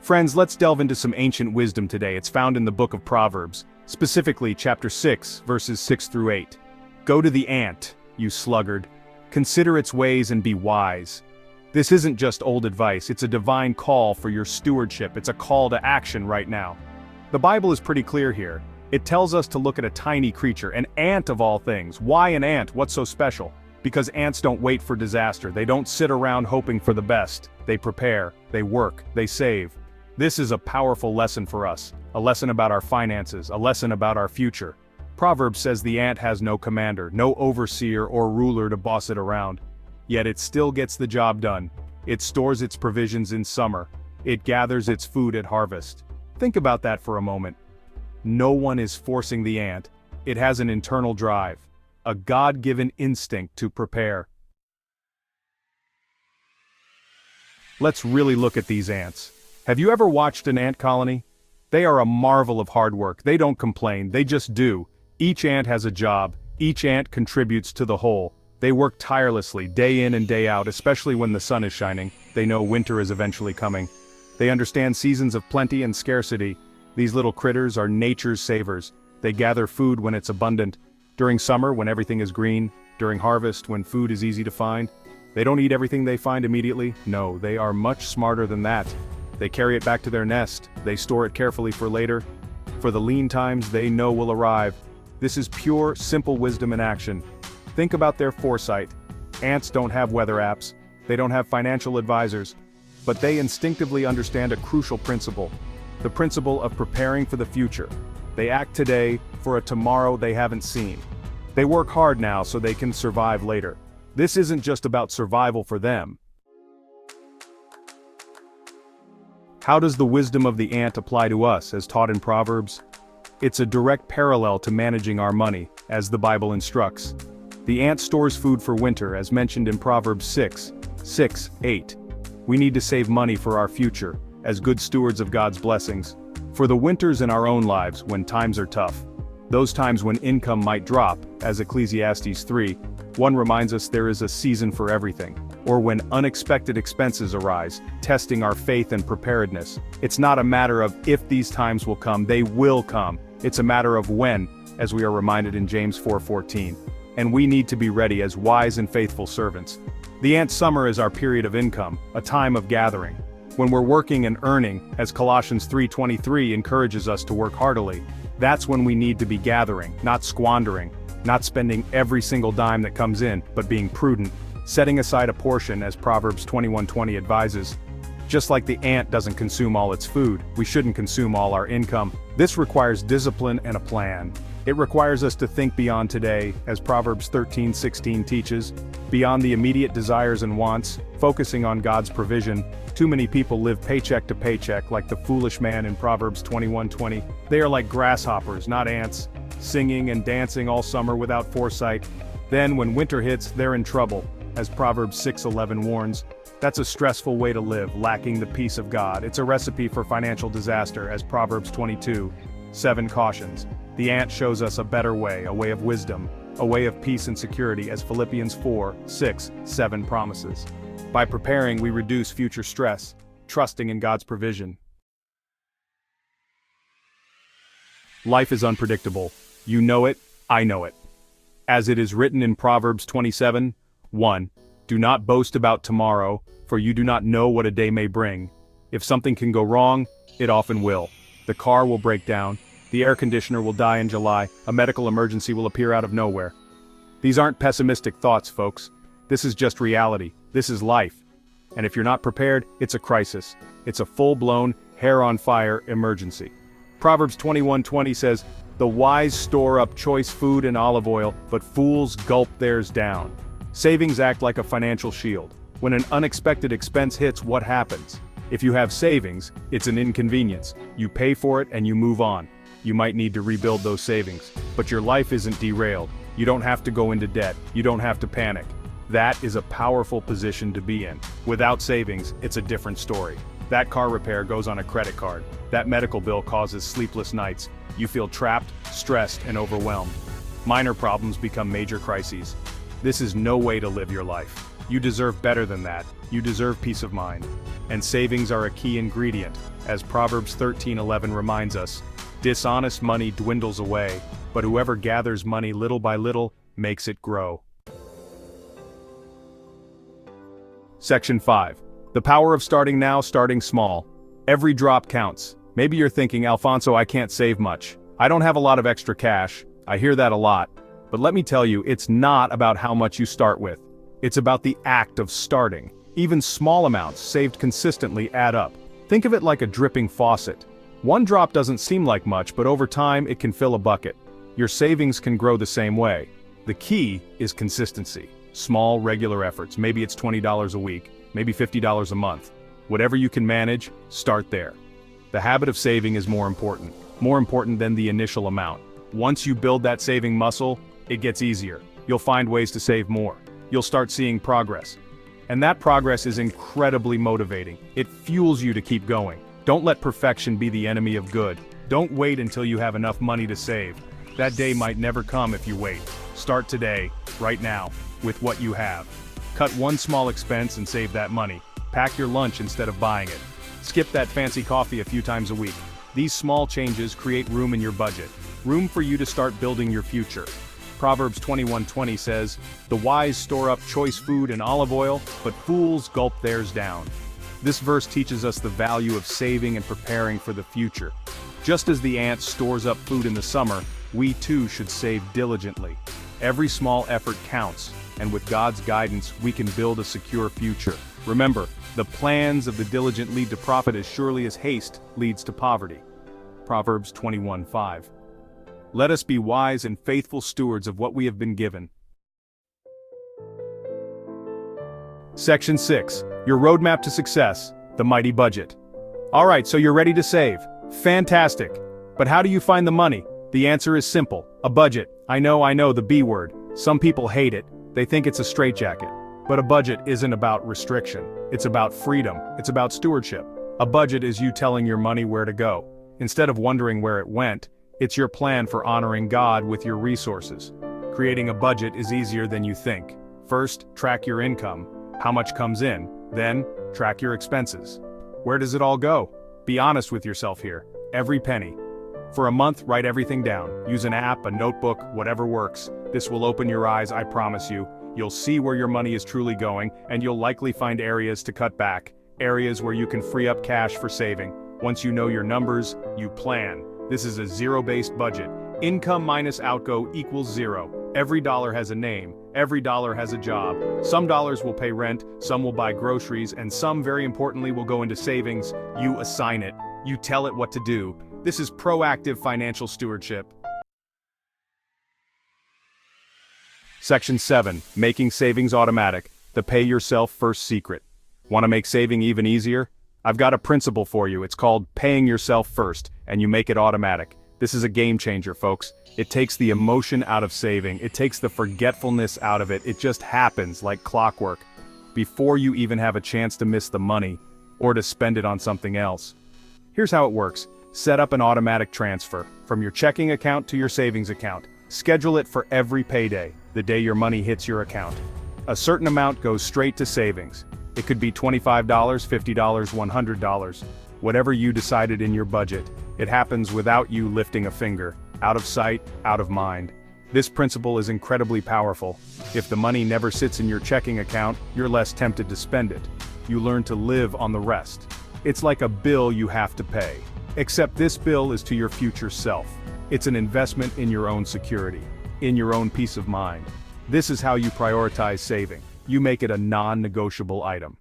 Friends, let's delve into some ancient wisdom today. It's found in the book of Proverbs, specifically chapter 6, verses 6 through 8. Go to the ant, you sluggard. Consider its ways and be wise. This isn't just old advice, it's a divine call for your stewardship. It's a call to action right now. The Bible is pretty clear here. It tells us to look at a tiny creature, an ant of all things. Why an ant? What's so special? Because ants don't wait for disaster. They don't sit around hoping for the best. They prepare, they work, they save. This is a powerful lesson for us, a lesson about our finances, a lesson about our future. Proverbs says the ant has no commander, no overseer or ruler to boss it around. Yet it still gets the job done. It stores its provisions in summer. It gathers its food at harvest. Think about that for a moment. No one is forcing the ant. It has an internal drive, a God-given instinct to prepare. Let's really look at these ants. Have you ever watched an ant colony? They are a marvel of hard work. They don't complain, they just do. Each ant has a job. Each ant contributes to the whole. They work tirelessly, day in and day out, especially when the sun is shining. They know winter is eventually coming. They understand seasons of plenty and scarcity. These little critters are nature's savers. They gather food when it's abundant. During summer, when everything is green. During harvest, when food is easy to find. They don't eat everything they find immediately. No, they are much smarter than that. They carry it back to their nest. They store it carefully for later. For the lean times they know will arrive. This is pure, simple wisdom in action. Think about their foresight. Ants don't have weather apps. They don't have financial advisors. But they instinctively understand a crucial principle. The principle of preparing for the future. They act today for a tomorrow they haven't seen. They work hard now so they can survive later. This isn't just about survival for them. How does the wisdom of the ant apply to us, as taught in Proverbs? It's a direct parallel to managing our money, as the Bible instructs. The ant stores food for winter, as mentioned in Proverbs 6:8. We need to save money for our future, as good stewards of God's blessings. For the winters in our own lives, when times are tough. Those times when income might drop, as Ecclesiastes 3:1 reminds us there is a season for everything. Or when unexpected expenses arise, testing our faith and preparedness. It's not a matter of if these times will come, they will come. It's a matter of when, as we are reminded in James 4:14. And we need to be ready as wise and faithful servants. The ant summer is our period of income, a time of gathering. When we're working and earning, as Colossians 3:23 encourages us to work heartily, that's when we need to be gathering, not squandering, not spending every single dime that comes in, but being prudent, setting aside a portion as Proverbs 21:20 advises. Just like the ant doesn't consume all its food, we shouldn't consume all our income. This requires discipline and a plan. It requires us to think beyond today, as Proverbs 13:16 teaches, beyond the immediate desires and wants, focusing on God's provision. Too many people live paycheck to paycheck like the foolish man in Proverbs 21:20. They are like grasshoppers, not ants, singing and dancing all summer without foresight. Then when winter hits, they're in trouble, as Proverbs 6:11 warns. That's a stressful way to live, lacking the peace of God. It's a recipe for financial disaster, as Proverbs 22:7 cautions. The ant shows us a better way, a way of wisdom, a way of peace and security, as Philippians 4:6-7 promises. By preparing, we reduce future stress, trusting in God's provision. Life is unpredictable. You know it, I know it. As it is written in Proverbs 27:1, do not boast about tomorrow, for you do not know what a day may bring. If something can go wrong, it often will. The car will break down. The air conditioner will die in July. A medical emergency will appear out of nowhere. These aren't pessimistic thoughts, folks. This is just reality. This is life. And if you're not prepared, it's a crisis. It's a full-blown, hair-on-fire emergency. Proverbs 21:20 says, "The wise store up choice food and olive oil, but fools gulp theirs down." Savings act like a financial shield. When an unexpected expense hits, what happens? If you have savings, it's an inconvenience. You pay for it and you move on. You might need to rebuild those savings, but your life isn't derailed. You don't have to go into debt. You don't have to panic. That is a powerful position to be in. Without savings, it's a different story. That car repair goes on a credit card. That medical bill causes sleepless nights. You feel trapped, stressed, and overwhelmed. Minor problems become major crises. This is no way to live your life. You deserve better than that. You deserve peace of mind. and savings are a key ingredient. As Proverbs 13:11 reminds us, dishonest money dwindles away, but whoever gathers money little by little makes it grow. Section 5. The power of starting now, starting small. Every drop counts. Maybe you're thinking, Alfonso, I can't save much. I don't have a lot of extra cash. I hear that a lot. But let me tell you, it's not about how much you start with. It's about the act of starting. Even small amounts saved consistently add up. Think of it like a dripping faucet. One drop doesn't seem like much, but over time it can fill a bucket. Your savings can grow the same way. The key is consistency. Small, regular efforts. Maybe it's $20 a week, maybe $50 a month. Whatever you can manage, start there. The habit of saving is more important than the initial amount. Once you build that saving muscle, it gets easier. You'll find ways to save more. You'll start seeing progress. And that progress is incredibly motivating. It fuels you to keep going. Don't let perfection be the enemy of good. Don't wait until you have enough money to save. That day might never come if you wait. Start today, right now, with what you have. Cut one small expense and save that money. Pack your lunch instead of buying it. Skip that fancy coffee a few times a week. These small changes create room in your budget. Room for you to start building your future. Proverbs 21:20 says, "The wise store up choice food and olive oil, but fools gulp theirs down." This verse teaches us the value of saving and preparing for the future. Just as the ant stores up food in the summer, we too should save diligently. Every small effort counts, and with God's guidance, we can build a secure future. Remember, the plans of the diligent lead to profit as surely as haste leads to poverty. Proverbs 21:5. Let us be wise and faithful stewards of what we have been given. Section 6. Your roadmap to success, the mighty budget. Alright, so you're ready to save. Fantastic. But how do you find the money? The answer is simple. A budget. I know, the B word. Some people hate it. They think it's a straitjacket. But a budget isn't about restriction. It's about freedom. It's about stewardship. A budget is you telling your money where to go. Instead of wondering where it went, it's your plan for honoring God with your resources. Creating a budget is easier than you think. First, track your income. How much comes in? Then, track your expenses. Where does it all go? Be honest with yourself here. Every penny. For a month, write everything down. Use an app, a notebook, whatever works. This will open your eyes, I promise you. You'll see where your money is truly going, and you'll likely find areas to cut back. Areas where you can free up cash for saving. Once you know your numbers, you plan. This is a zero-based budget. Income minus outgo equals zero. Every dollar has a name. Every dollar has a job. Some dollars will pay rent, some will buy groceries, and some, very importantly, will go into savings. You assign it. You tell it what to do. This is proactive financial stewardship. Section 7. Making savings automatic. The pay yourself first secret. Want to make saving even easier? I've got a principle for you. It's called paying yourself first, and you make it automatic. This is a game changer, folks. It takes the emotion out of saving. It takes the forgetfulness out of it. It just happens like clockwork, before you even have a chance to miss the money, or to spend it on something else. Here's how it works. Set up an automatic transfer, from your checking account to your savings account. Schedule it for every payday, the day your money hits your account. A certain amount goes straight to savings. It could be $25, $50, $100, whatever you decided in your budget. It happens without you lifting a finger. Out of sight, out of mind. This principle is incredibly powerful. If the money never sits in your checking account, you're less tempted to spend it. You learn to live on the rest. It's like a bill you have to pay. Except this bill is to your future self. It's an investment in your own security, in your own peace of mind. This is how you prioritize saving. You make it a non-negotiable item.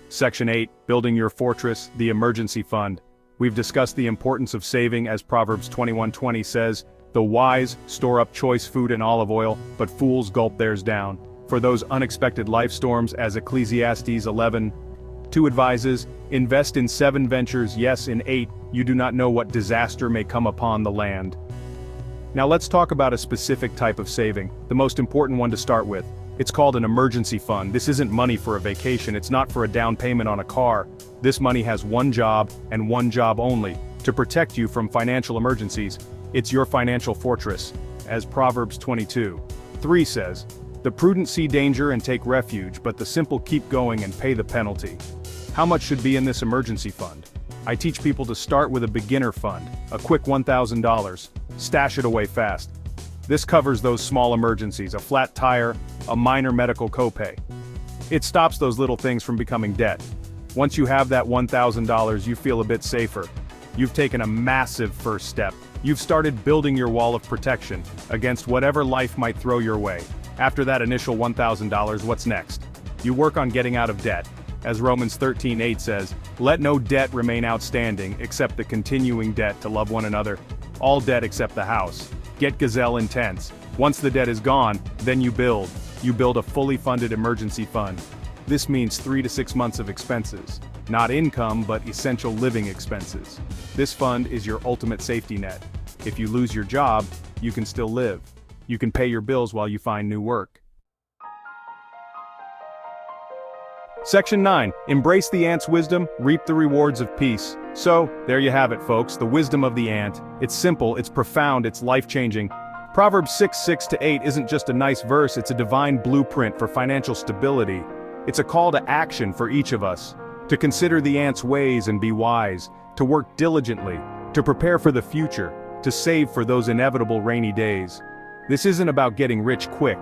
Section 8. Building your fortress, the emergency fund. We've discussed the importance of saving, as Proverbs 21:20 says, "The wise store up choice food and olive oil, but fools gulp theirs down." For those unexpected life storms, as Ecclesiastes 11:2 advises, invest in 7 ventures, yes, in 8, you do not know what disaster may come upon the land. Now let's talk about a specific type of saving, the most important one to start with. It's called an emergency fund. This isn't money for a vacation, it's not for a down payment on a car. This money has one job, and one job only, to protect you from financial emergencies. It's your financial fortress. As Proverbs 22:3 says, The prudent see danger and take refuge, but the simple keep going and pay the penalty. How much should be in this emergency fund? I teach people to start with a beginner fund, a quick $1,000, stash it away fast. This covers those small emergencies, a flat tire, a minor medical copay. It stops those little things from becoming debt. Once you have that $1,000, you feel a bit safer. You've taken a massive first step. You've started building your wall of protection against whatever life might throw your way. After that initial $1,000, what's next? You work on getting out of debt. As Romans 13:8 says, "Let no debt remain outstanding except the continuing debt to love one another. All debt except the house." Get Gazelle intense. Once the debt is gone, then you build. You build a fully funded emergency fund. This means 3 to 6 months of expenses. Not income, but essential living expenses. This fund is your ultimate safety net. If you lose your job, you can still live. You can pay your bills while you find new work. Section 9. Embrace the ant's wisdom, reap the rewards of peace. So, there you have it folks, the wisdom of the ant. It's simple, it's profound, it's life-changing. Proverbs 6:6-8 isn't just a nice verse, it's a divine blueprint for financial stability. It's a call to action for each of us. To consider the ant's ways and be wise, to work diligently, to prepare for the future, to save for those inevitable rainy days. This isn't about getting rich quick.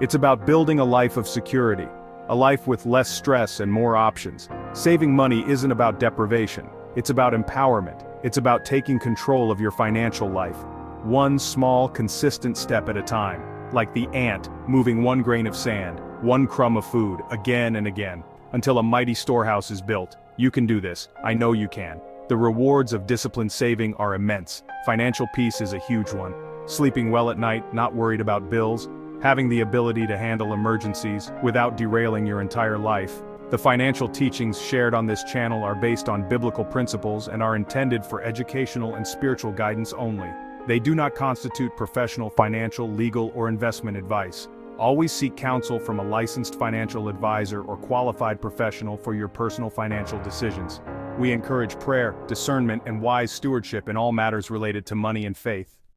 It's about building a life of security. A life with less stress and more options. Saving money isn't about deprivation. It's about empowerment. It's about taking control of your financial life. One small, consistent step at a time. Like the ant, moving one grain of sand, one crumb of food, again and again, until a mighty storehouse is built. You can do this. I know you can. The rewards of disciplined saving are immense. Financial peace is a huge one. Sleeping well at night, not worried about bills. Having the ability to handle emergencies without derailing your entire life. The financial teachings shared on this channel are based on biblical principles and are intended for educational and spiritual guidance only. They do not constitute professional financial, legal, or investment advice. Always seek counsel from a licensed financial advisor or qualified professional for your personal financial decisions. We encourage prayer, discernment, and wise stewardship in all matters related to money and faith.